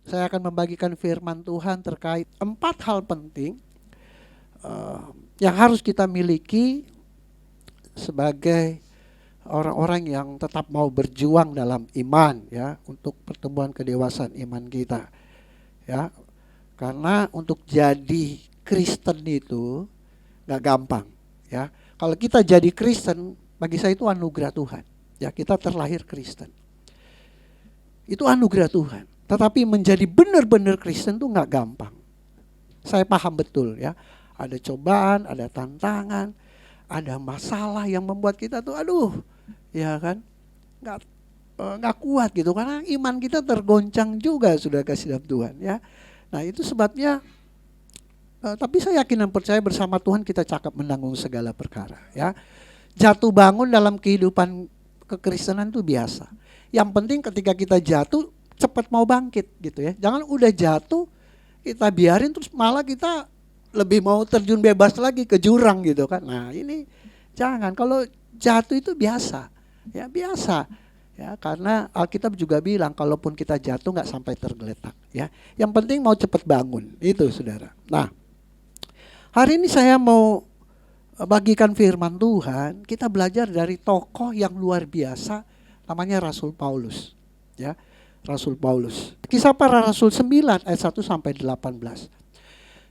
Saya akan membagikan firman Tuhan terkait 4 hal penting yang harus kita miliki sebagai orang-orang yang tetap mau berjuang dalam iman, ya, untuk pertumbuhan kedewasaan iman kita, ya. Karena untuk jadi Kristen itu nggak gampang, ya. Kalau kita jadi Kristen, bagi saya itu anugerah Tuhan, ya. Kita terlahir Kristen, itu anugerah Tuhan. Tetapi menjadi benar-benar Kristen itu nggak gampang. Saya paham betul, ya. Ada cobaan, ada tantangan, ada masalah yang membuat kita tuh ya kan, nggak kuat gitu, karena iman kita tergoncang juga, sudah kasih dalam Tuhan, ya. Nah itu sebabnya, tapi saya yakin dan percaya bersama Tuhan kita cakap menanggung segala perkara, ya. Jatuh bangun dalam kehidupan kekristenan itu biasa. Yang penting ketika kita jatuh cepat mau bangkit gitu, ya. Jangan udah jatuh kita biarin terus malah kita lebih mau terjun bebas lagi ke jurang gitu kan. Nah ini jangan, kalau jatuh itu biasa, ya biasa, ya, karena Alkitab juga bilang kalaupun kita jatuh nggak sampai tergeletak, ya. Yang penting mau cepat bangun, itu saudara. Nah hari ini saya mau bagikan firman Tuhan, kita belajar dari tokoh yang luar biasa namanya Rasul Paulus, ya. Rasul Paulus. Kisah Para Rasul 9 ayat 1 sampai 18.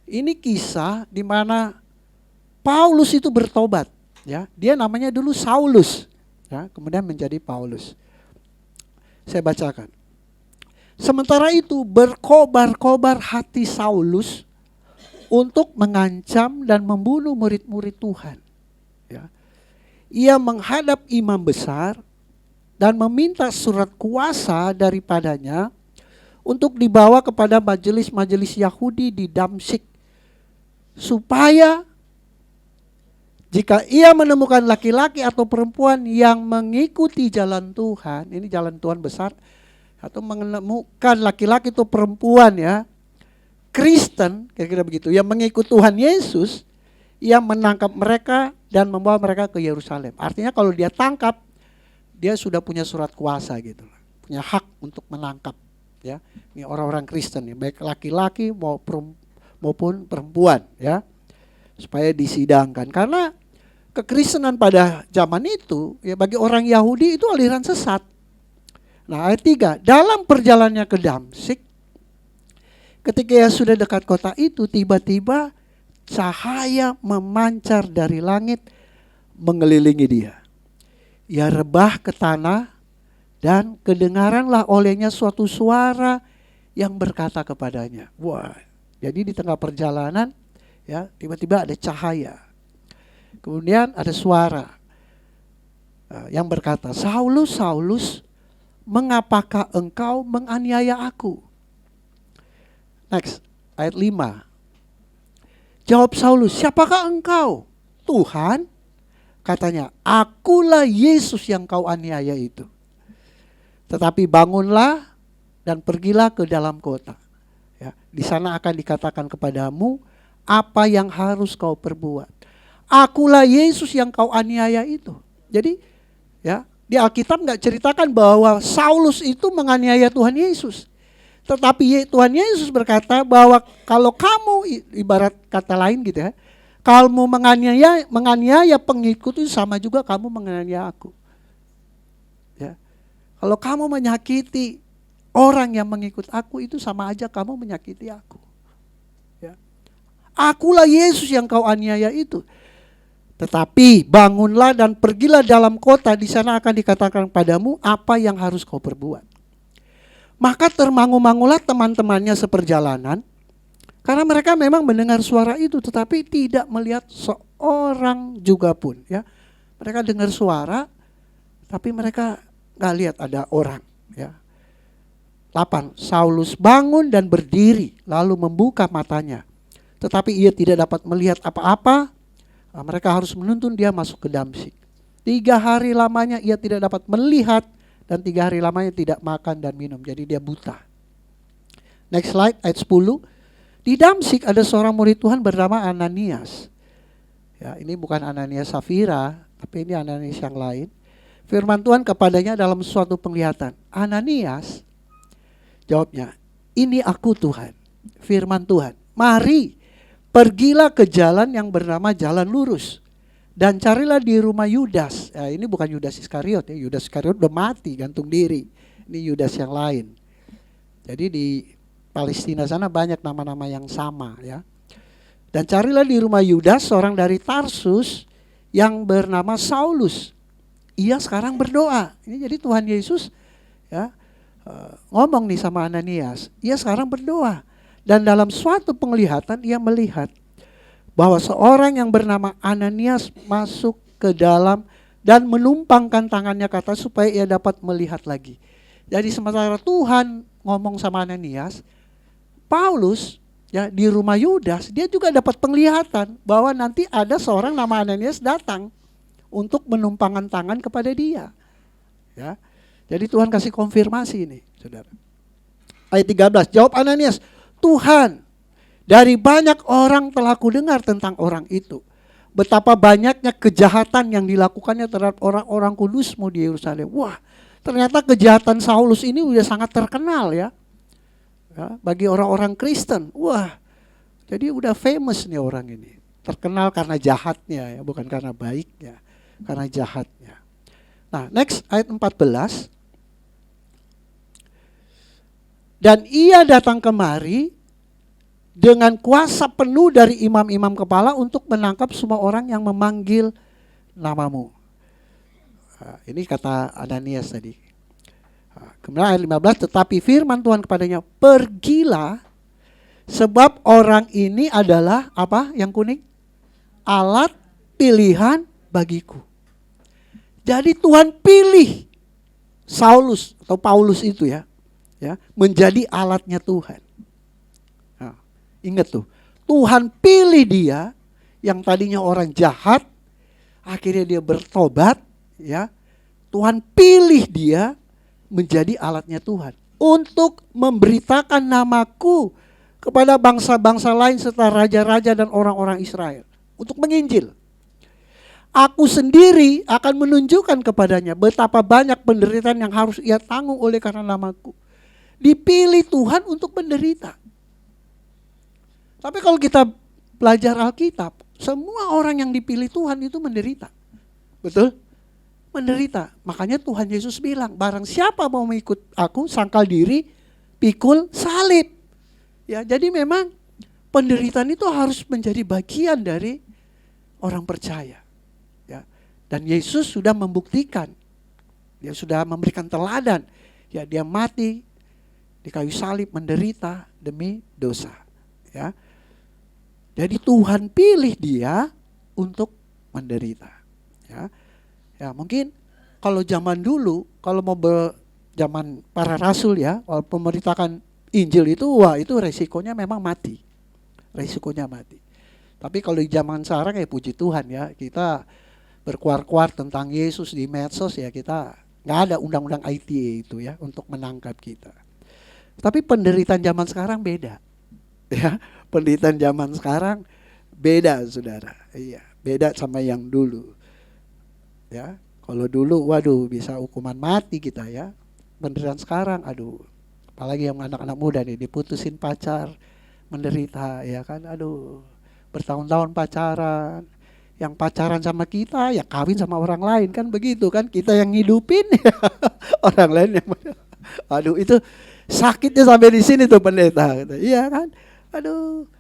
Ini kisah di mana Paulus itu bertobat, ya. Dia namanya dulu Saulus, ya, kemudian menjadi Paulus. Saya bacakan. Sementara itu berkobar-kobar hati Saulus untuk mengancam dan membunuh murid-murid Tuhan, ya. Ia menghadap imam besar dan meminta surat kuasa daripadanya untuk dibawa kepada majelis-majelis Yahudi di Damsyik, supaya jika ia menemukan laki-laki atau perempuan yang mengikuti jalan Tuhan, ini jalan Tuhan besar, atau menemukan laki-laki atau perempuan, ya, Kristen, kira-kira begitu, yang mengikut Tuhan Yesus, ia menangkap mereka dan membawa mereka ke Yerusalem. Artinya kalau dia tangkap, dia sudah punya surat kuasa gitu, punya hak untuk menangkap, ya. Ini orang-orang Kristen, ya, baik laki-laki maupun perempuan, ya, supaya disidangkan. Karena kekristenan pada zaman itu, ya, bagi orang Yahudi itu aliran sesat. Nah ayat 3, dalam perjalanannya ke Damsyik, ketika ia sudah dekat kota itu, tiba-tiba cahaya memancar dari langit mengelilingi dia. Ia rebah ke tanah dan kedengaranlah olehnya suatu suara yang berkata kepadanya. Wah, jadi di tengah perjalanan, ya, tiba-tiba ada cahaya. Kemudian ada suara yang berkata, Saulus, Saulus, mengapakah engkau menganiaya aku? Next, ayat 5. Jawab Saulus, siapakah engkau? Tuhan. Katanya, akulah Yesus yang kau aniaya itu. Tetapi bangunlah dan pergilah ke dalam kota, ya. Di sana akan dikatakan kepadamu apa yang harus kau perbuat. Akulah Yesus yang kau aniaya itu. Jadi, ya, di Alkitab nggak ceritakan bahwa Saulus itu menganiaya Tuhan Yesus. Tetapi Tuhan Yesus berkata bahwa kalau kamu, ibarat kata lain gitu, ya, kamu menganiaya pengikut itu sama juga kamu menganiaya aku, ya. Kalau kamu menyakiti orang yang mengikut aku, itu sama aja kamu menyakiti aku, ya. Akulah Yesus yang kau aniaya itu. Tetapi bangunlah dan pergilah dalam kota, di sana akan dikatakan padamu apa yang harus kau perbuat. Maka termangu-mangulah teman-temannya seperjalanan, karena mereka memang mendengar suara itu, tetapi tidak melihat seorang juga pun, ya. Mereka dengar suara, tapi mereka nggak lihat ada orang, ya. 8. Saulus bangun dan berdiri, lalu membuka matanya, tetapi ia tidak dapat melihat apa-apa. Mereka harus menuntun dia masuk ke Damsyik. 3 hari lamanya ia tidak dapat melihat, dan 3 hari lamanya tidak makan dan minum. Jadi dia buta. Next slide, ayat 10. Di Damsyik ada seorang murid Tuhan bernama Ananias. Ya, ini bukan Ananias Safira, tapi ini Ananias yang lain. Firman Tuhan kepadanya dalam suatu penglihatan. Ananias, jawabnya, ini aku Tuhan, firman Tuhan. Mari, pergilah ke jalan yang bernama jalan lurus. Dan carilah di rumah Yudas. Ini bukan Yudas Iskariot ya. Yudas Iskariot udah mati, gantung diri. Ini Yudas yang lain. Jadi di Palestina sana banyak nama-nama yang sama ya. Dan carilah di rumah Yudas seorang dari Tarsus yang bernama Saulus. Ia sekarang berdoa. Ini jadi Tuhan Yesus ya ngomong nih sama Ananias. Ia sekarang berdoa. Dan dalam suatu penglihatan ia melihat bahwa seorang yang bernama Ananias masuk ke dalam dan menumpangkan tangannya ke atas supaya ia dapat melihat lagi. Jadi sementara Tuhan ngomong sama Ananias, Paulus ya di rumah Yudas dia juga dapat penglihatan bahwa nanti ada seorang nama Ananias datang untuk menumpangkan tangan kepada dia. Ya. Jadi Tuhan kasih konfirmasi ini, Saudara. Ayat 13, jawab Ananias, Tuhan, dari banyak orang telah kudengar tentang orang itu. Betapa banyaknya kejahatan yang dilakukannya terhadap orang-orang kudusmu di Yerusalem. Wah, ternyata kejahatan Saulus ini udah sangat terkenal ya bagi orang-orang Kristen. Wah, jadi udah famous nih orang ini. Terkenal karena jahatnya ya, bukan karena baiknya, karena jahatnya. Nah, next ayat 14. Dan ia datang kemari dengan kuasa penuh dari imam-imam kepala untuk menangkap semua orang yang memanggil namamu. Ini kata Ananias tadi. Kemudian ayat 15, tetapi firman Tuhan kepadanya, pergilah sebab orang ini adalah apa yang kuning? Alat pilihan bagiku. Jadi Tuhan pilih Saulus atau Paulus itu ya menjadi alatnya Tuhan. Ingat tuh, Tuhan pilih dia yang tadinya orang jahat, akhirnya dia bertobat, ya. Tuhan pilih dia menjadi alatnya Tuhan untuk memberitakan namaku kepada bangsa-bangsa lain serta raja-raja dan orang-orang Israel untuk menginjil. Aku sendiri akan menunjukkan kepadanya betapa banyak penderitaan yang harus ia tanggung oleh karena namaku. Dipilih Tuhan untuk menderita. Tapi kalau kita belajar Alkitab, semua orang yang dipilih Tuhan itu menderita. Betul? Menderita. Makanya Tuhan Yesus bilang, barang siapa mau mengikut aku, sangkal diri, pikul salib. Ya, jadi memang penderitaan itu harus menjadi bagian dari orang percaya. Ya. Dan Yesus sudah membuktikan. Dia sudah memberikan teladan. Ya, dia mati di kayu salib menderita demi dosa. Ya. Jadi Tuhan pilih dia untuk menderita. Ya mungkin kalau zaman dulu, kalau mau zaman para rasul ya, kalau pemberitakan Injil itu, wah itu resikonya memang mati. Resikonya mati. Tapi kalau di zaman sekarang ya puji Tuhan ya, kita berkuar-kuar tentang Yesus di medsos ya, kita nggak ada undang-undang ITE itu ya untuk menangkap kita. Tapi penderitaan zaman sekarang beda. Ya, penderitaan zaman sekarang beda, Saudara. Iya, beda sama yang dulu. Ya, kalau dulu waduh bisa hukuman mati kita ya. Penderitaan sekarang aduh, apalagi yang anak-anak muda nih diputusin pacar, menderita ya kan. Aduh, bertahun-tahun pacaran. Yang pacaran sama kita ya kawin sama orang lain kan begitu kan. Kita yang ngidupin ya, orang lain yang aduh itu sakitnya sampai di sini tuh pendeta. Iya kan? Aduh,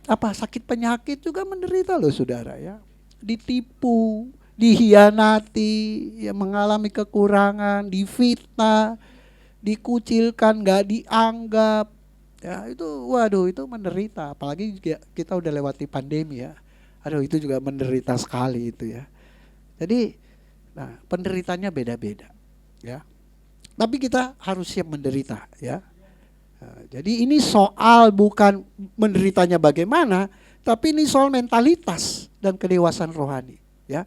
apa sakit penyakit juga menderita loh saudara ya. Ditipu, dihianati, ya mengalami kekurangan, difitnah, dikucilkan, gak dianggap. Ya itu waduh itu menderita. Apalagi kita udah lewati pandemi ya. Aduh itu juga menderita sekali itu ya. Jadi nah, penderitanya beda-beda ya. Tapi kita harus siap menderita ya. Jadi ini soal bukan menderitanya bagaimana, tapi ini soal mentalitas dan kedewasaan rohani, ya.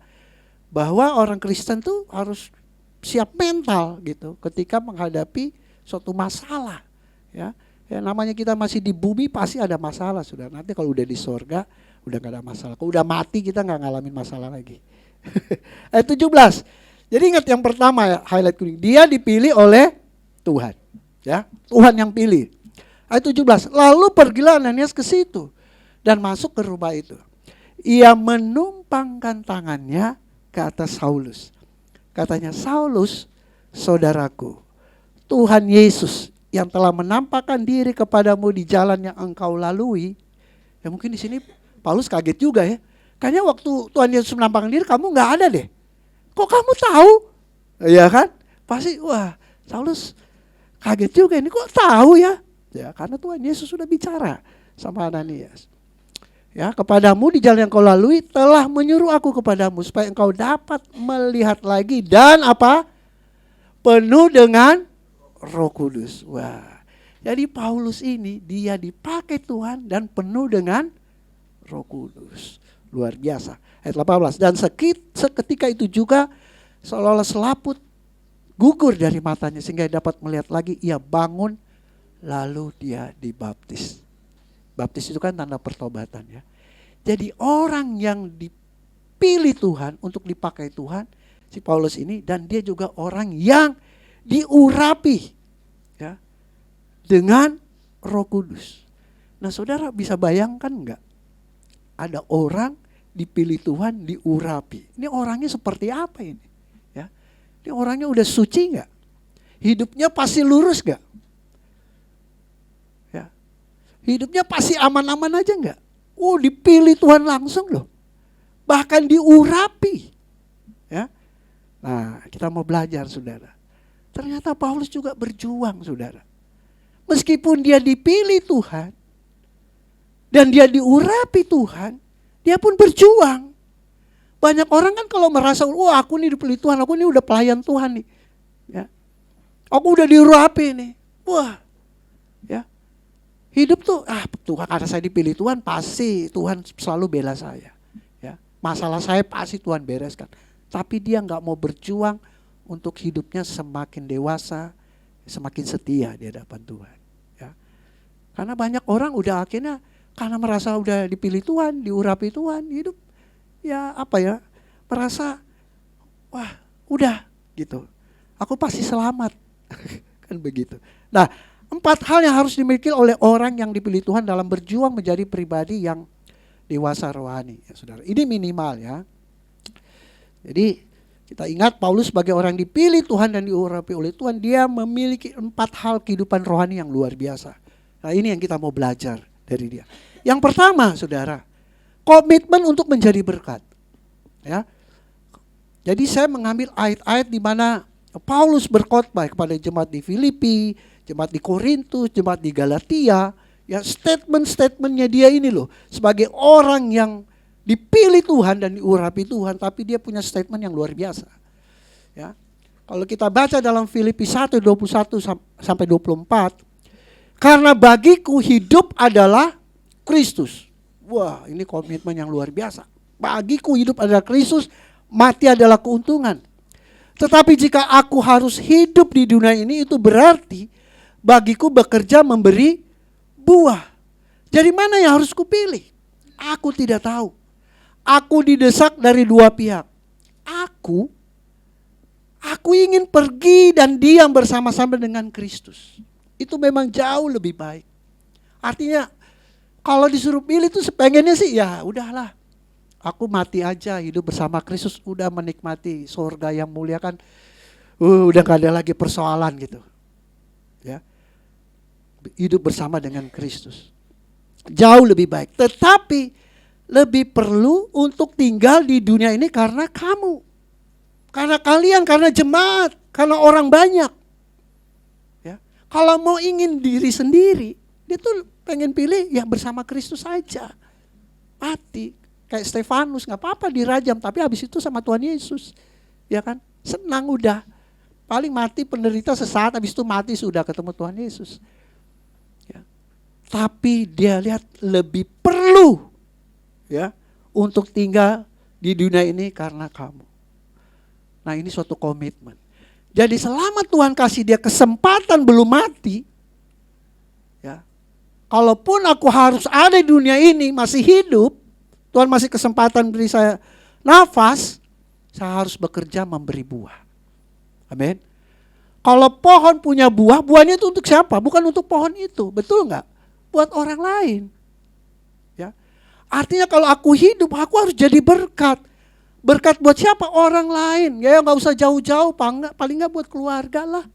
Bahwa orang Kristen tuh harus siap mental gitu ketika menghadapi suatu masalah, ya. Ya namanya kita masih di bumi pasti ada masalah, Saudara. Nanti kalau udah di sorga udah gak ada masalah. Kalau udah mati kita gak ngalamin masalah lagi. Ayat 17. Jadi ingat yang pertama ya, highlight kuning. Dia dipilih oleh Tuhan. Ya, Tuhan yang pilih. Ayat 17. Lalu pergilah Ananias ke situ dan masuk ke rumah itu. Ia menumpangkan tangannya ke atas Saulus. Katanya, Saulus, saudaraku, Tuhan Yesus yang telah menampakkan diri kepadamu di jalan yang engkau lalui. Ya mungkin di sini Paulus kaget juga ya. Kayaknya waktu Tuhan Yesus menampakkan diri kamu nggak ada deh. Kok kamu tahu? Ya kan? Pasti wah, Saulus kaget juga, ini kok tahu ya? Ya, karena Tuhan Yesus sudah bicara sama Ananias. Ya, kepadamu di jalan yang kau lalui telah menyuruh aku kepadamu supaya engkau dapat melihat lagi dan apa? Penuh dengan Roh Kudus. Wah. Jadi Paulus ini dia dipakai Tuhan dan penuh dengan Roh Kudus. Luar biasa. Ayat 18. Dan seketika itu juga seolah-olah selaput gugur dari matanya sehingga dapat melihat lagi. Ia bangun lalu dia dibaptis. Baptis itu kan tanda pertobatan ya. Jadi orang yang dipilih Tuhan untuk dipakai Tuhan, si Paulus ini, dan dia juga orang yang diurapi ya dengan Roh Kudus. Nah, saudara bisa bayangkan enggak? Ada orang dipilih Tuhan, diurapi. Ini orangnya seperti apa ini? Ya. Ini orangnya udah suci enggak? Hidupnya pasti lurus enggak? Ya. Hidupnya pasti aman-aman aja enggak? Oh, dipilih Tuhan langsung loh. Bahkan diurapi. Ya. Nah, kita mau belajar, saudara. Ternyata Paulus juga berjuang, saudara. Meskipun dia dipilih Tuhan dan dia diurapi Tuhan, dia pun berjuang. Banyak orang kan kalau merasa, wah aku nih dipilih Tuhan, aku nih udah pelayan Tuhan nih. Ya. Aku udah diurapi nih. Wah. Ya. Hidup tuh, Tuhan karena saya dipilih Tuhan, pasti Tuhan selalu bela saya. Ya. Masalah saya pasti Tuhan bereskan. Tapi dia nggak mau berjuang untuk hidupnya semakin dewasa, semakin setia di hadapan Tuhan. Ya. Karena banyak orang udah akhirnya karena merasa udah dipilih Tuhan, diurapi Tuhan, hidup ya merasa wah udah gitu. Aku pasti selamat. Kan begitu. Nah, 4 hal yang harus dimiliki oleh orang yang dipilih Tuhan dalam berjuang menjadi pribadi yang dewasa rohani. Ya, saudara. Ini minimal ya. Jadi kita ingat Paulus sebagai orang dipilih Tuhan dan diurapi oleh Tuhan, dia memiliki 4 hal kehidupan rohani yang luar biasa. Nah, ini yang kita mau belajar dari dia. Yang pertama, saudara, komitmen untuk menjadi berkat. Ya. Jadi saya mengambil ayat-ayat di mana Paulus berkhotbah kepada jemaat di Filipi, jemaat di Korintus, jemaat di Galatia. Ya, statement-statementnya dia ini loh, sebagai orang yang dipilih Tuhan dan diurapi Tuhan, tapi dia punya statement yang luar biasa. Ya. Kalau kita baca dalam Filipi 1:21 sampai 24, karena bagiku hidup adalah Kristus. Wah, ini komitmen yang luar biasa. Bagiku hidup adalah Kristus, mati adalah keuntungan. Tetapi jika aku harus hidup di dunia ini, itu berarti bagiku bekerja memberi buah. Jadi mana yang harus kupilih? Aku tidak tahu. Aku didesak dari 2 pihak. Aku ingin pergi dan diam bersama-sama dengan Kristus. Itu memang jauh lebih baik. Artinya kalau disuruh pilih itu sepengennya sih ya udahlah. Aku mati aja hidup bersama Kristus, udah menikmati surga yang mulia kan. Udah gak ada lagi persoalan gitu. Ya. Hidup bersama dengan Kristus. Jauh lebih baik. Tetapi lebih perlu untuk tinggal di dunia ini karena kamu. Karena kalian, karena jemaat, karena orang banyak. Ya. Kalau mau ingin diri sendiri, dia tuh pengen pilih ya bersama Kristus saja. Mati. Kayak Stefanus, gak apa-apa dirajam, tapi habis itu sama Tuhan Yesus. Ya kan? Senang udah. Paling mati penderita sesaat, habis itu mati sudah ketemu Tuhan Yesus. Ya. Tapi dia lihat lebih perlu ya untuk tinggal di dunia ini karena kamu. Nah, ini suatu komitmen. Jadi selama Tuhan kasih dia kesempatan belum mati, ya, kalaupun aku harus ada di dunia ini masih hidup, Tuhan masih kesempatan beri saya nafas, saya harus bekerja memberi buah. Amin. Kalau pohon punya buah, buahnya itu untuk siapa? Bukan untuk pohon itu, betul nggak? Buat orang lain. Ya, artinya kalau aku hidup, aku harus jadi berkat. Berkat buat siapa? Orang lain. Ya nggak usah jauh-jauh, paling nggak buat keluarga lah.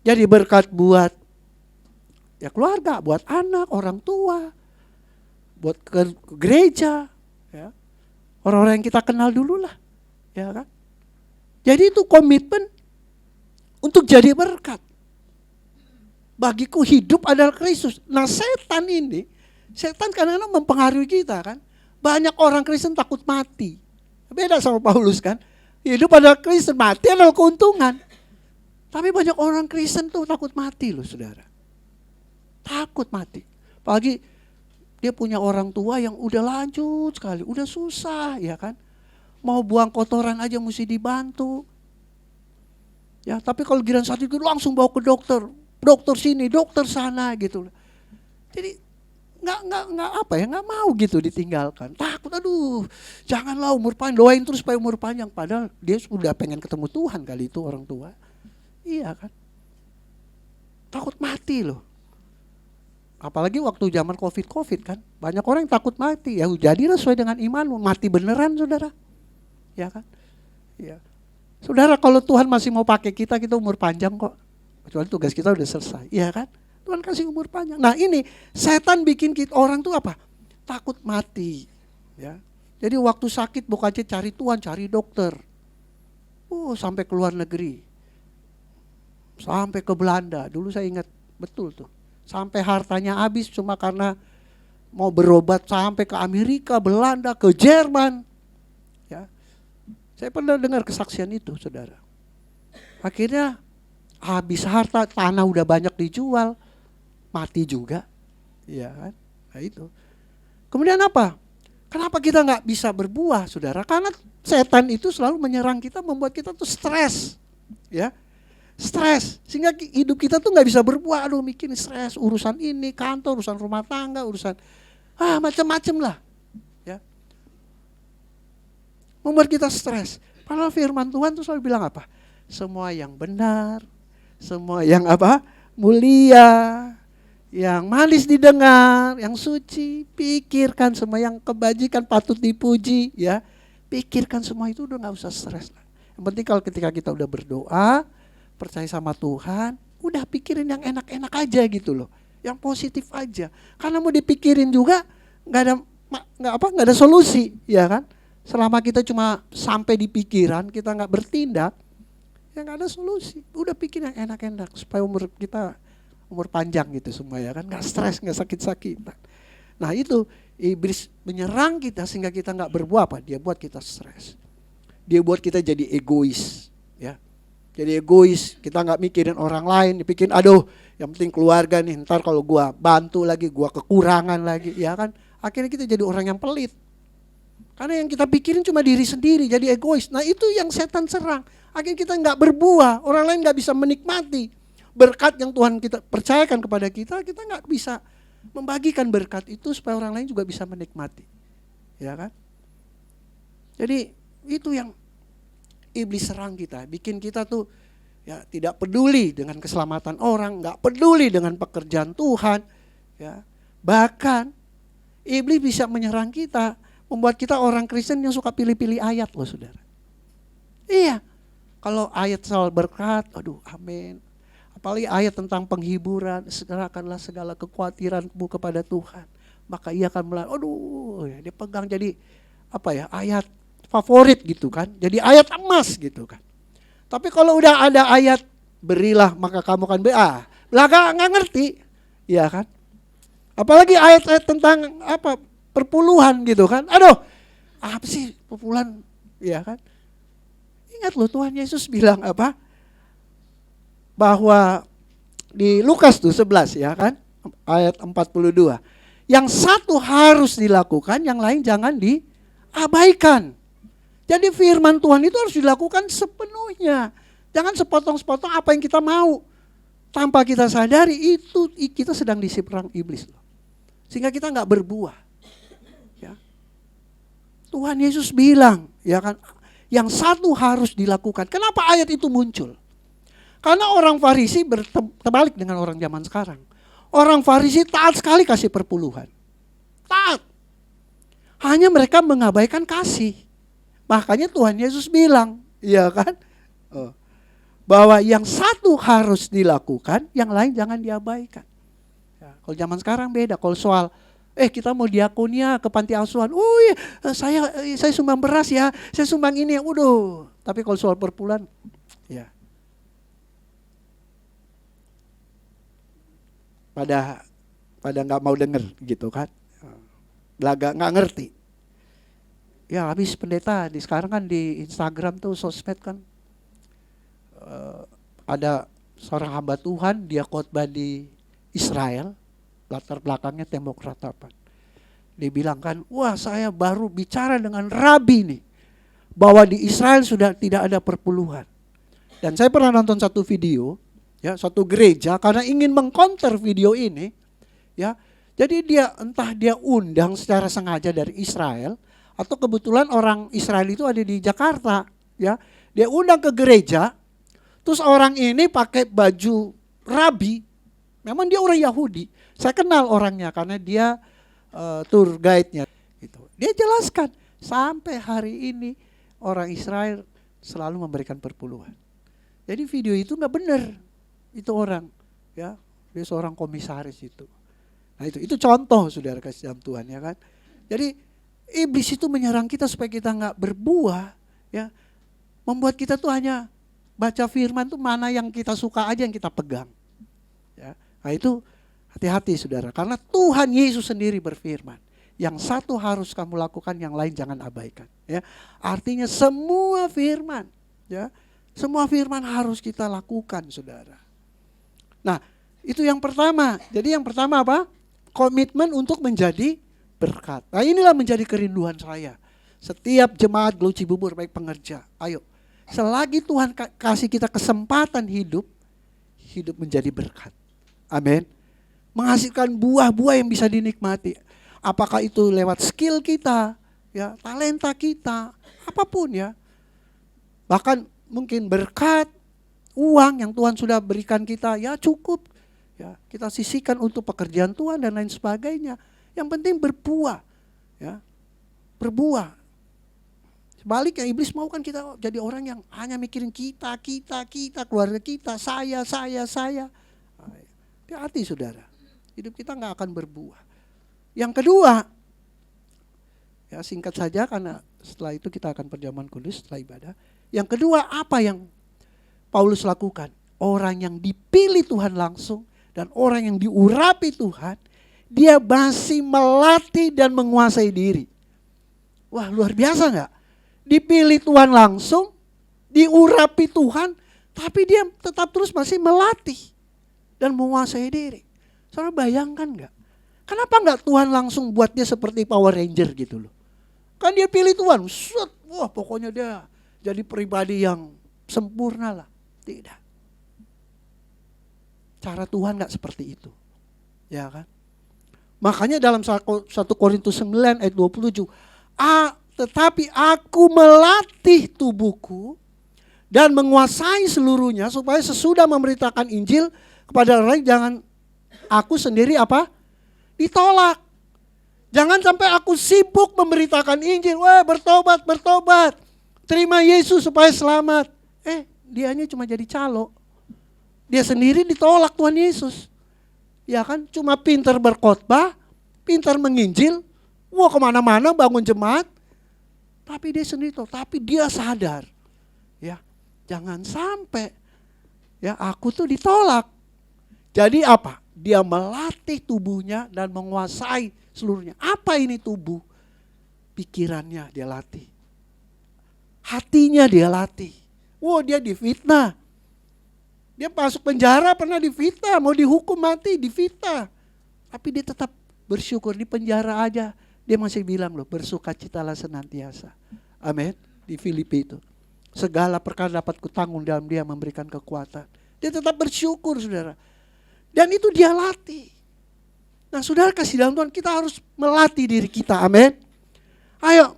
Jadi berkat buat ya keluarga, buat anak, orang tua, buat ke gereja, ya. Orang-orang yang kita kenal dulu lah, ya kan? Jadi itu komitmen untuk jadi berkat. Bagiku hidup adalah Kristus. Nah setan kadang-kadang mempengaruhi kita kan. Banyak orang Kristen takut mati. Beda sama Paulus kan. Hidup adalah Kristen, mati adalah keuntungan. Tapi banyak orang Kristen tuh takut mati loh saudara. Takut mati. Apalagi dia punya orang tua yang udah lanjut sekali, udah susah ya kan. Mau buang kotoran aja mesti dibantu. Ya, tapi kalau giliran saat itu langsung bawa ke dokter. Dokter sini, dokter sana gitu. Jadi nggak mau gitu ditinggalkan. Takut, aduh, janganlah umur panjang, doain terus supaya umur panjang. Padahal dia sudah pengen ketemu Tuhan kali itu orang tua. Iya kan. Takut mati loh. Apalagi waktu zaman COVID kan. Banyak orang yang takut mati. Ya jadilah sesuai dengan imanmu. Mati beneran saudara. Ya kan. Ya. Saudara kalau Tuhan masih mau pakai kita umur panjang kok. Kecuali tugas kita udah selesai. Iya kan. Tuhan kasih umur panjang. Nah ini setan bikin kita orang tuh apa? Takut mati. Ya. Jadi waktu sakit bukan aja cari Tuhan, cari dokter. Sampai ke luar negeri. Sampai ke Belanda. Dulu saya ingat betul tuh. Sampai hartanya habis cuma karena mau berobat sampai ke Amerika, Belanda, ke Jerman. Ya. Saya pernah dengar kesaksian itu, saudara. Akhirnya habis harta, tanah udah banyak dijual, mati juga. Ya kan? Nah itu. Kemudian apa? Kenapa kita nggak bisa berbuah, saudara? Karena setan itu selalu menyerang kita, membuat kita tuh stres. Ya. Stres, sehingga hidup kita tuh nggak bisa berbuah. Aduh mikirin stres, urusan ini, kantor, urusan rumah tangga, urusan macam-macam lah, ya. Membuat kita stres. Padahal firman Tuhan tuh selalu bilang apa? Semua yang benar, semua yang apa? Mulia, yang manis didengar, yang suci, pikirkan semua yang kebajikan patut dipuji, ya. Pikirkan semua itu udah nggak usah stres lah. Yang penting kalau ketika kita udah berdoa, percaya sama Tuhan, udah pikirin yang enak-enak aja gitu loh, yang positif aja. Karena mau dipikirin juga nggak ada solusi, ya kan? Selama kita cuma sampai di pikiran, kita nggak bertindak, ya nggak ada solusi. Udah pikir yang enak-enak supaya umur kita umur panjang gitu semua ya kan, nggak stres, nggak sakit-sakitan. Nah itu iblis menyerang kita sehingga kita nggak berbuah apa? Dia buat kita stres, dia buat kita jadi egois, ya. Jadi egois, kita nggak mikirin orang lain, dipikirin aduh yang penting keluarga nih, ntar kalau gua bantu lagi, gua kekurangan lagi, ya kan. Akhirnya kita jadi orang yang pelit. Karena yang kita pikirin cuma diri sendiri, jadi egois. Nah itu yang setan serang. Akhirnya kita nggak berbuah, orang lain nggak bisa menikmati berkat yang Tuhan kita percayakan kepada kita nggak bisa membagikan berkat itu supaya orang lain juga bisa menikmati. Ya kan. Jadi itu yang iblis serang kita, bikin kita tuh ya tidak peduli dengan keselamatan orang, nggak peduli dengan pekerjaan Tuhan, ya. Bahkan iblis bisa menyerang kita, membuat kita orang Kristen yang suka pilih-pilih ayat loh saudara. Iya, kalau ayat soal berkat, aduh amin. Apalagi ayat tentang penghiburan, serahkanlah segala kekhawatiranmu kepada Tuhan, maka ia akan melalui, aduh dia pegang jadi apa ya, ayat favorit gitu kan, jadi ayat emas gitu kan. Tapi kalau udah ada ayat berilah maka kamu akan belaga nggak ngerti, ya kan. Apalagi ayat-ayat tentang apa perpuluhan gitu kan, aduh apa sih perpuluhan, ya kan. Ingat loh Tuhan Yesus bilang apa, bahwa di Lukas tuh 11 ya kan, ayat 42, yang satu harus dilakukan, yang lain jangan diabaikan. Jadi firman Tuhan itu harus dilakukan sepenuhnya. Jangan sepotong-sepotong apa yang kita mau. Tanpa kita sadari itu kita sedang diserang iblis loh. Sehingga kita nggak berbuah. Ya. Tuhan Yesus bilang, ya kan, yang satu harus dilakukan. Kenapa ayat itu muncul? Karena orang Farisi terbalik dengan orang zaman sekarang. Orang Farisi taat sekali kasih perpuluhan. Taat. Hanya mereka mengabaikan kasih. Makanya Tuhan Yesus bilang, iya kan? Bahwa yang satu harus dilakukan, yang lain jangan diabaikan. Ya, kalau zaman sekarang beda. Kalau soal kita mau diakonia ke panti asuhan. Oh iya, saya sumbang beras ya, saya sumbang ini ya. Udah. Tapi kalau soal perpuluhan, ya. Pada nggak mau denger gitu kan, belaga nggak ngerti. Ya habis pendeta di sekarang kan di Instagram tuh sosmed kan, ada seorang hamba Tuhan dia khotbah di Israel, latar belakangnya tembok ratapan. Dia bilang kan, wah saya baru bicara dengan rabi nih, bahwa di Israel sudah tidak ada perpuluhan. Dan saya pernah nonton satu video, ya, satu gereja karena ingin mengcounter video ini, ya. Jadi entah dia undang secara sengaja dari Israel atau kebetulan orang Israel itu ada di Jakarta, ya. Dia undang ke gereja, terus orang ini pakai baju rabi. Memang dia orang Yahudi. Saya kenal orangnya karena dia tour guide-nya gitu. Dia jelaskan sampai hari ini orang Israel selalu memberikan perpuluhan. Jadi video itu nggak benar. Itu orang, ya, dia seorang komisaris itu. Nah itu contoh saudara kasih dalam Tuhan, ya kan. Jadi iblis itu menyerang kita supaya kita nggak berbuah, ya, membuat kita tuh hanya baca firman tuh mana yang kita suka aja yang kita pegang, ya. Nah itu hati-hati saudara, karena Tuhan Yesus sendiri berfirman, yang satu harus kamu lakukan, yang lain jangan abaikan, ya. Artinya semua firman, ya, semua firman harus kita lakukan saudara. Nah, itu yang pertama. Jadi yang pertama apa? Komitmen untuk menjadi berkat. Nah, inilah menjadi kerinduan saya. Setiap jemaat Glow Cibubur baik pengerja, ayo. Selagi Tuhan kasih kita kesempatan hidup menjadi berkat. Amin. Menghasilkan buah-buah yang bisa dinikmati. Apakah itu lewat skill kita, ya, talenta kita, apapun ya. Bahkan mungkin berkat, uang yang Tuhan sudah berikan kita, ya cukup, ya kita sisihkan untuk pekerjaan Tuhan dan lain sebagainya. Yang penting berbuah, ya, berbuah. Sebaliknya iblis mau kan kita jadi orang yang hanya mikirin kita, keluarga kita, saya. Hati-hati saudara, hidup kita nggak akan berbuah. Yang kedua, ya singkat saja karena setelah itu kita akan perjamuan kudus setelah ibadah. Yang kedua, apa yang Paulus lakukan? Orang yang dipilih Tuhan langsung dan orang yang diurapi Tuhan, dia masih melatih dan menguasai diri. Wah, luar biasa enggak? Dipilih Tuhan langsung, diurapi Tuhan, tapi dia tetap terus masih melatih dan menguasai diri. Saudara bayangkan enggak? Kenapa enggak Tuhan langsung buat dia seperti Power Ranger gitu loh? Kan dia pilih Tuhan, wah pokoknya dia jadi pribadi yang sempurna lah. Tidak. Cara Tuhan gak seperti itu. Ya kan? Makanya dalam 1 Korintus 9 ayat 27. Tetapi aku melatih tubuhku dan menguasai seluruhnya supaya sesudah memberitakan Injil kepada orang lain jangan aku sendiri apa? Ditolak. Jangan sampai aku sibuk memberitakan Injil. Wah bertobat. Terima Yesus supaya selamat. Dianya cuma jadi calo. Dia sendiri ditolak Tuhan Yesus. Ya kan, cuma pintar berkhotbah, pintar menginjil, wah kemana-mana bangun jemaat. Tapi dia sendiri tahu, tapi dia sadar. Ya, jangan sampai ya aku tuh ditolak. Jadi apa? Dia melatih tubuhnya dan menguasai seluruhnya. Apa ini tubuh? Pikirannya dia latih. Hatinya dia latih. Wah dia difitnah. Dia masuk penjara pernah difitnah. Mau dihukum mati difitnah. Tapi dia tetap bersyukur di penjara aja. Dia masih bilang loh bersukacitalah senantiasa. Amin. Di Filipi itu. Segala perkara dapat kutanggung dalam dia memberikan kekuatan. Dia tetap bersyukur saudara. Dan itu dia latih. Nah saudara kasih dalam Tuhan kita harus melatih diri kita. Amin. Ayo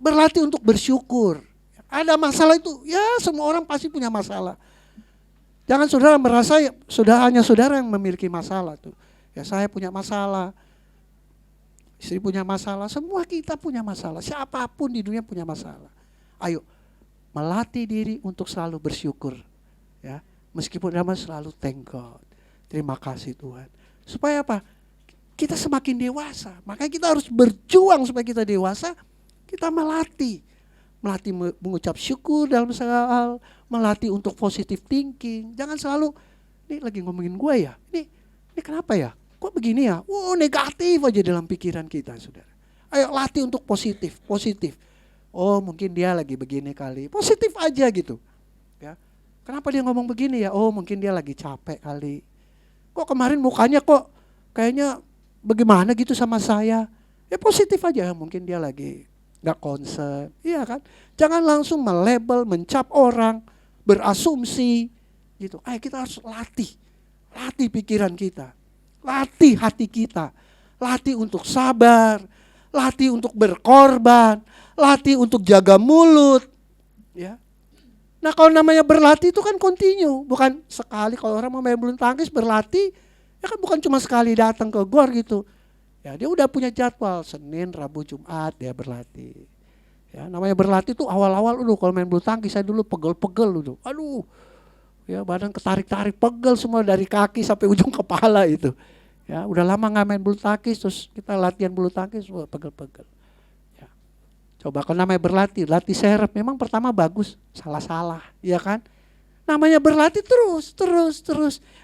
berlatih untuk bersyukur. Ada masalah itu, ya semua orang pasti punya masalah. Jangan saudara merasa sudah hanya saudara yang memiliki masalah tuh. Ya saya punya masalah, istri punya masalah, semua kita punya masalah. Siapapun di dunia punya masalah. Ayo melatih diri untuk selalu bersyukur. Ya, meskipun dalam selalu thank God. Terima kasih Tuhan. Supaya apa? Kita semakin dewasa. Makanya kita harus berjuang supaya kita dewasa. Kita melatih mengucap syukur dalam segala hal, melatih untuk positive thinking. Jangan selalu, ini lagi ngomongin gue ya, ini kenapa ya, kok begini ya, negatif aja dalam pikiran kita saudara. Ayo latih untuk positif. Oh mungkin dia lagi begini kali, positif aja gitu. Ya, kenapa dia ngomong begini ya, oh mungkin dia lagi capek kali. Kok kemarin mukanya kok kayaknya bagaimana gitu sama saya, ya positif aja, mungkin dia lagi gak concern, iya kan? Jangan langsung melabel, mencap orang, berasumsi gitu. Ayo kita harus latih pikiran kita, latih hati kita, latih untuk sabar, latih untuk berkorban, latih untuk jaga mulut, ya. Nah kalau namanya berlatih itu kan continue, bukan sekali. Kalau orang mau main bulu tangkis berlatih, ya kan bukan cuma sekali datang ke gor gitu. Ya, dia udah punya jadwal Senin, Rabu, Jumat dia berlatih. Ya, namanya berlatih tuh awal-awal kalau main bulu tangkis saya dulu pegel-pegel dulu. Aduh. Ya, badan ketarik-tarik, pegel semua dari kaki sampai ujung kepala itu. Ya, udah lama enggak main bulu tangkis, terus kita latihan bulu tangkis pegel-pegel. Ya. Coba kalau namanya berlatih, latih serep memang pertama bagus, salah-salah, ya kan? Namanya berlatih terus.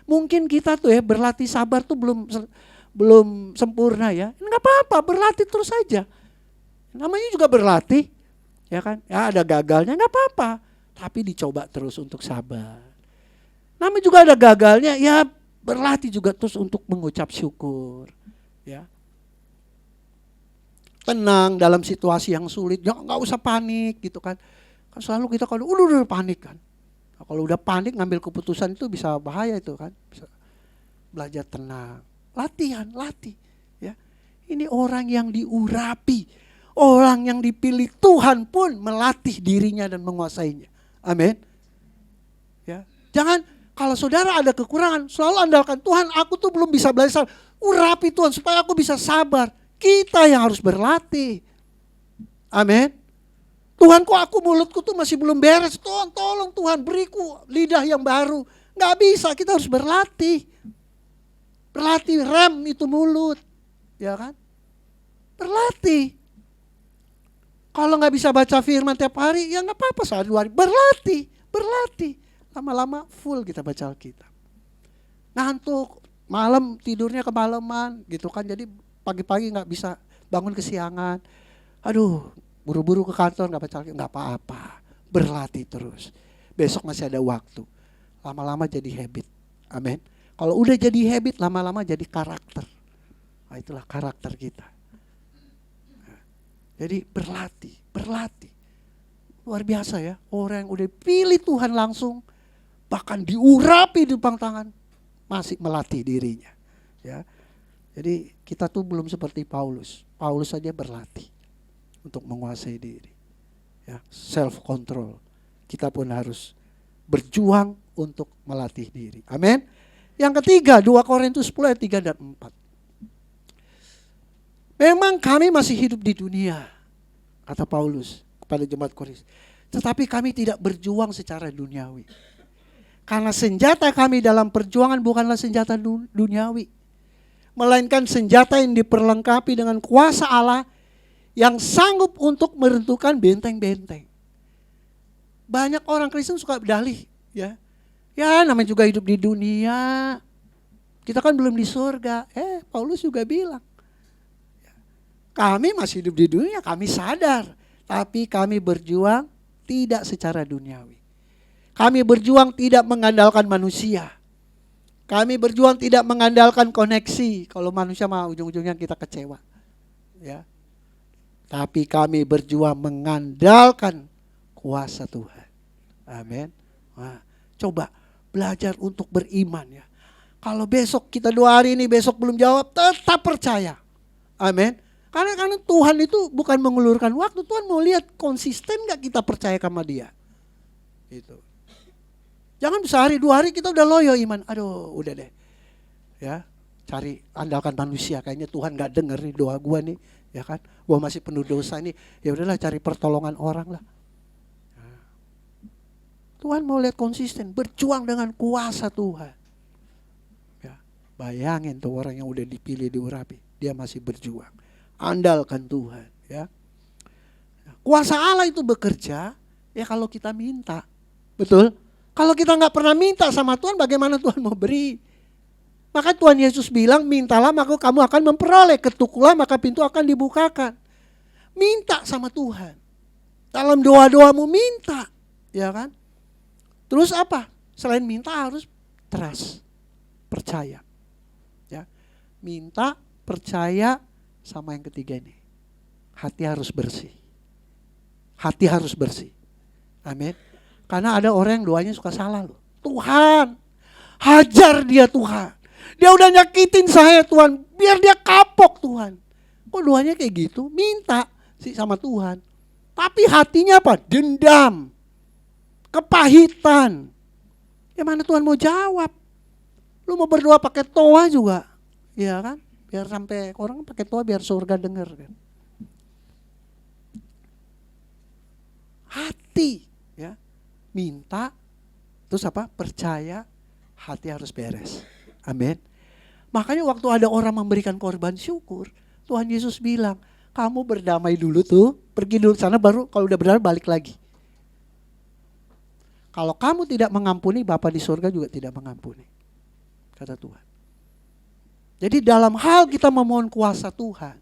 Mungkin kita tuh ya berlatih sabar tuh belum sempurna ya, enggak apa-apa, berlatih terus saja. Namanya juga berlatih, ya kan? Ya ada gagalnya enggak apa-apa, tapi dicoba terus untuk sabar. Namanya juga ada gagalnya, ya berlatih juga terus untuk mengucap syukur, ya. Tenang dalam situasi yang sulit, enggak usah panik gitu kan. Kan selalu kita kalau udah panik kan. Nah, kalau udah panik ngambil keputusan itu bisa bahaya itu kan. Bisa belajar tenang. Latih, ya. Ini orang yang diurapi, orang yang dipilih Tuhan pun melatih dirinya dan menguasainya. Amin. Ya, jangan kalau saudara ada kekurangan selalu andalkan Tuhan. Aku tuh belum bisa belajar, urapi Tuhan supaya aku bisa sabar. Kita yang harus berlatih. Amin. Tuhan kok aku mulutku tuh masih belum beres. Tuhan tolong Tuhan beriku lidah yang baru. Gak bisa, kita harus berlatih. Berlatih rem itu mulut, ya kan? Berlatih. Kalau nggak bisa baca firman tiap hari, ya nggak apa-apa, sehari dua hari. Berlatih. Lama-lama full kita baca Alkitab. Ngantuk, malam tidurnya kemalaman, gitu kan? Jadi pagi-pagi nggak bisa bangun kesiangan. Aduh, buru-buru ke kantor nggak baca Alkitab, nggak apa-apa. Berlatih terus. Besok masih ada waktu. Lama-lama jadi habit. Amin. Kalau udah jadi habit, lama-lama jadi karakter. Nah, itulah karakter kita. Jadi berlatih. Luar biasa ya, orang yang udah pilih Tuhan langsung, bahkan diurapi di depan tangan, masih melatih dirinya. Ya, jadi kita tuh belum seperti Paulus. Paulus saja berlatih untuk menguasai diri. Ya, self control. Kita pun harus berjuang untuk melatih diri. Amin. Yang ketiga, 2 Korintus 10 ayat 3 dan 4. Memang kami masih hidup di dunia, kata Paulus kepada jemaat Korintus. Tetapi kami tidak berjuang secara duniawi. Karena senjata kami dalam perjuangan bukanlah senjata duniawi. Melainkan senjata yang diperlengkapi dengan kuasa Allah yang sanggup untuk meruntuhkan benteng-benteng. Banyak orang Kristen suka berdalih, ya. Ya namanya juga hidup di dunia. Kita kan belum di surga. Paulus juga bilang. Kami masih hidup di dunia, kami sadar. Tapi kami berjuang tidak secara duniawi. Kami berjuang tidak mengandalkan manusia. Kami berjuang tidak mengandalkan koneksi. Kalau manusia mah ujung-ujungnya kita kecewa. Ya. Tapi kami berjuang mengandalkan kuasa Tuhan. Amin. Nah, coba belajar untuk beriman ya. Kalau besok kita doa hari ini, besok belum jawab, tetap percaya. Amin. Karena Tuhan itu bukan mengulurkan waktu, Tuhan mau lihat konsisten gak kita percaya sama Dia. Itu. Jangan sehari 2 hari kita udah loyo iman. Aduh, udah deh. Ya, cari andalkan manusia. Kayaknya Tuhan gak denger nih doa gua nih, ya kan? Gua masih penuh dosa nih. Ya udahlah, cari pertolongan orang lah. Tuhan mau lihat konsisten, berjuang dengan kuasa Tuhan. Ya, bayangin tuh orang yang udah dipilih, diurapi, dia masih berjuang. Andalkan Tuhan, ya. Kuasa Allah itu bekerja ya kalau kita minta. Betul? Kalau kita nggak pernah minta sama Tuhan, bagaimana Tuhan mau beri? Maka Tuhan Yesus bilang, mintalah maka kamu akan memperoleh, ketuklah maka pintu akan dibukakan. Minta sama Tuhan. Dalam doa-doamu minta, ya kan? Terus apa? Selain minta harus trust, percaya. Ya. Minta, percaya, sama yang ketiga ini. Hati harus bersih. Hati harus bersih. Amin. Karena ada orang yang doanya suka salah loh. Tuhan, hajar dia Tuhan. Dia udah nyakitin saya Tuhan, biar dia kapok Tuhan. Kok doanya kayak gitu? Minta sih sama Tuhan. Tapi hatinya apa? Dendam. Kepahitan. Ya mana Tuhan mau jawab? Lu mau berdoa pakai toa juga. Ya kan? Biar sampai orang pakai toa biar surga denger kan. Hati, ya. Minta, terus apa? Percaya, hati harus beres. Amin. Makanya waktu ada orang memberikan korban syukur, Tuhan Yesus bilang, kamu berdamai dulu tuh, pergi dulu sana baru kalau udah berdamai balik lagi. Kalau kamu tidak mengampuni, Bapa di surga juga tidak mengampuni. Kata Tuhan. Jadi dalam hal kita memohon kuasa Tuhan,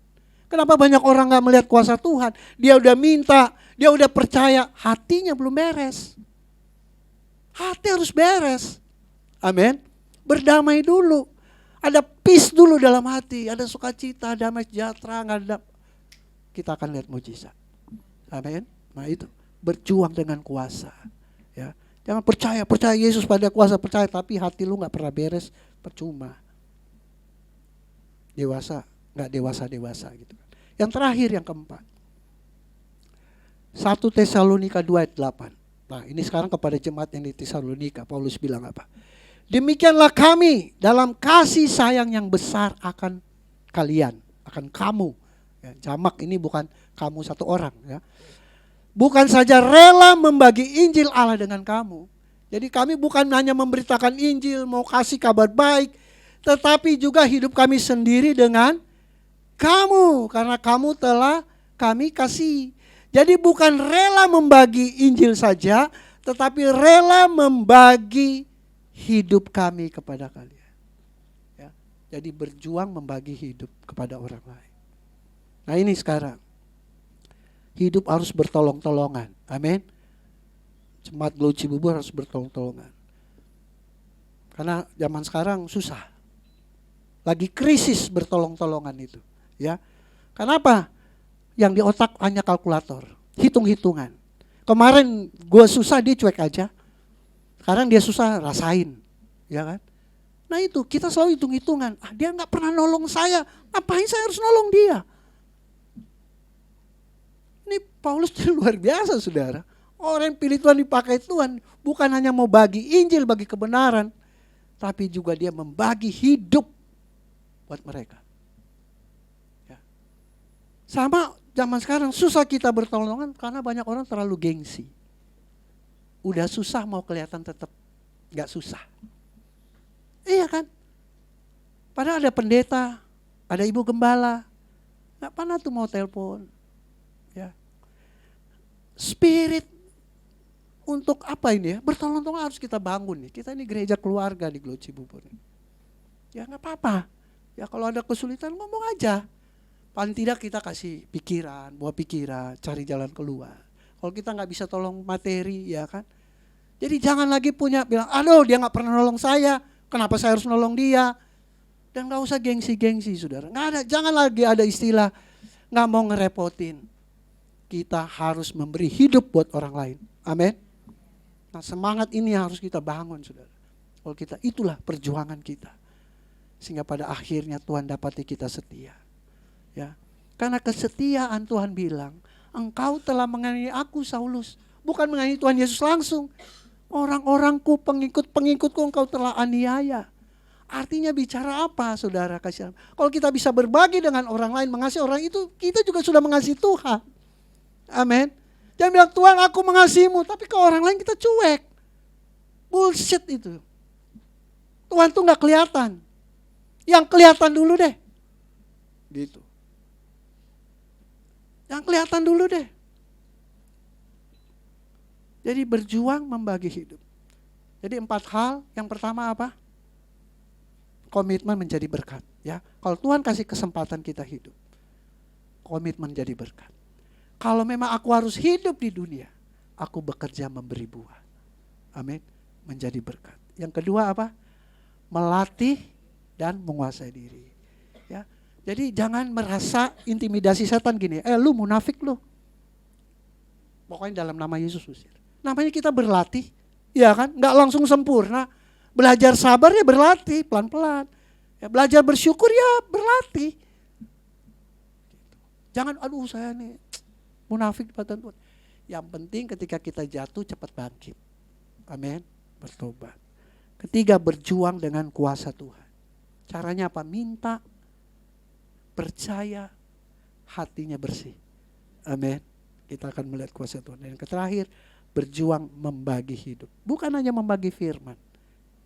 kenapa banyak orang gak melihat kuasa Tuhan? Dia udah minta, dia udah percaya, hatinya belum beres. Hati harus beres. Amin. Berdamai dulu. Ada peace dulu dalam hati. Ada sukacita, damai sejahtera. Kita akan lihat mujizat. Amin. Nah itu. Berjuang dengan kuasa. Ya. Jangan percaya Yesus pada kuasa, percaya. Tapi hati lu gak pernah beres. Percuma. Dewasa. Gak dewasa-dewasa gitu. Yang terakhir, yang keempat. 1 Tesalonika 2 ayat 8. Nah ini sekarang kepada jemaat yang di Tesalonika, Paulus bilang apa? Demikianlah kami dalam kasih sayang yang besar akan kalian, akan kamu. Ya, jamak ini bukan kamu satu orang. Ya. Bukan saja rela membagi Injil Allah dengan kamu. Jadi kami bukan hanya memberitakan Injil, mau kasih kabar baik. Tetapi juga hidup kami sendiri dengan kamu. Karena kamu telah kami kasih. Jadi bukan rela membagi Injil saja, tetapi rela membagi hidup kami kepada kalian. Ya, jadi berjuang membagi hidup kepada orang lain. Nah ini sekarang, hidup harus bertolong-tolongan. Amin. Jemaat Glow Cibubur harus bertolong-tolongan. Karena zaman sekarang susah. Lagi krisis bertolong-tolongan itu. Ya, kenapa? Yang di otak hanya kalkulator, hitung-hitungan. Kemarin gue susah, dia cuek aja. Sekarang dia susah, rasain, ya kan? Nah itu kita selalu hitung-hitungan. Dia nggak pernah nolong saya, ngapain saya harus nolong dia? Ini Paulus luar biasa, saudara. Orang yang pilih Tuhan, dipakai Tuhan, bukan hanya mau bagi Injil, bagi kebenaran, tapi juga dia membagi hidup buat mereka. Ya. Sama zaman sekarang susah kita bertolongan karena banyak orang terlalu gengsi. Udah susah mau kelihatan tetap gak susah. Iya kan? Padahal ada pendeta, ada ibu gembala, gak pernah tuh mau telepon. Ya. Spirit untuk apa ini ya? Bertolong-tolong harus kita bangun nih. Kita ini gereja keluarga di Glow Cibubur. Ya gak apa-apa. Ya kalau ada kesulitan ngomong aja. Paling tidak kita kasih pikiran, buah pikiran, cari jalan keluar. Kalau kita nggak bisa tolong materi, ya kan. Jadi jangan lagi bilang, aduh dia nggak pernah nolong saya, kenapa saya harus nolong dia? Dan nggak usah gengsi-gengsi, saudara. Nggak ada, jangan lagi ada istilah nggak mau ngerepotin. Kita harus memberi hidup buat orang lain. Amin. Nah semangat ini harus kita bangun, saudara. Kalau kita, itulah perjuangan kita. Sehingga pada akhirnya Tuhan dapati kita setia. Ya, karena kesetiaan Tuhan bilang, engkau telah menganiaya aku Saulus, bukan menganiaya Tuhan Yesus langsung. Orang-orangku, pengikut-pengikutku engkau telah aniaya. Artinya bicara apa, saudara kasih? Kalau kita bisa berbagi dengan orang lain, mengasihi orang itu, kita juga sudah mengasihi Tuhan. Amin. Jangan bilang, Tuhan aku mengasihimu, tapi ke orang lain kita cuek. Bullshit itu. Tuhan tuh gak kelihatan. Yang kelihatan dulu deh. Gitu. Yang kelihatan dulu deh. Jadi berjuang membagi hidup. Jadi 4 hal. Yang pertama apa? Komitmen menjadi berkat. Ya, kalau Tuhan kasih kesempatan kita hidup, komitmen jadi berkat. Kalau memang aku harus hidup di dunia, aku bekerja memberi buah. Amin. Menjadi berkat. Yang kedua apa? Melatih dan menguasai diri. Ya, jadi jangan merasa intimidasi setan gini. Lu munafik lu. Pokoknya dalam nama Yesus usir. Namanya kita berlatih, ya kan? Nggak langsung sempurna. Belajar sabar ya berlatih pelan-pelan. Ya, belajar bersyukur ya berlatih. Jangan aduh saya nih munafik di depan Tuhan. Yang penting ketika kita jatuh cepat bangkit. Amin. Bertobat. Ketiga, berjuang dengan kuasa Tuhan. Caranya apa? Minta, percaya, hatinya bersih. Amin. Kita akan melihat kuasa Tuhan. Dan yang terakhir, berjuang membagi hidup. Bukan hanya membagi firman,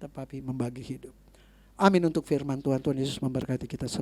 tetapi membagi hidup. Amin untuk firman Tuhan. Tuhan Yesus memberkati kita semua.